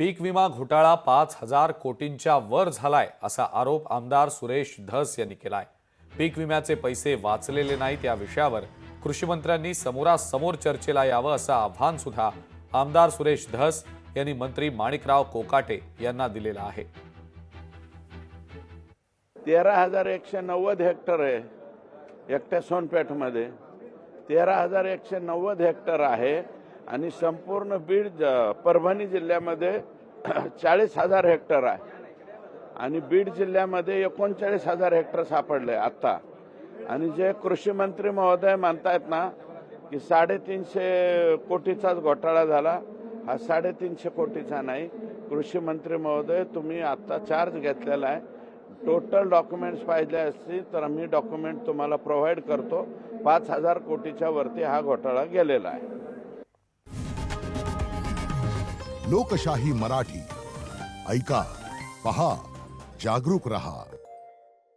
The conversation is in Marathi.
पीक विमा घोटाळा 5,000 कोटींच्या वर झालाय असा आरोप आमदार सुरेश धस यांनी केलाय। पीक विम्याचे पैसे वाचलेले नाहीत या विषयावर कृषी मंत्र्यांनी समोरासमोर चर्चेला यावं असं आव्हान सुद्धा आमदार सुरेश धस यांनी मंत्री माणिकराव कोकाटे यांना दिलेलं आहे। 13,190 हेक्टर आहे एकट्या सोनपेठमध्ये 13,190 हेक्टर आहे आणि संपूर्ण बीड परभणी जिल्ह्यामध्ये 40,000 हेक्टर आहे आणि बीड जिल्ह्यामध्ये 39,000 हेक्टर सापडले आता। आणि जे कृषी मंत्री महोदय म्हणतायत ना की 350 कोटीचाच घोटाळा झाला, हा 350 कोटीचा नाही। कृषी मंत्री महोदय तुम्ही आता चार्ज घेतलेला आहे, टोटल डॉक्युमेंट्स पाहिजे असतील तर आम्ही डॉक्युमेंट तुम्हाला प्रोव्हाइड करतो। 5,000 कोटीच्या वरती हा घोटाळा गेलेला आहे। लोकशाही मराठी ऐका, पहा, जागरूक रहा।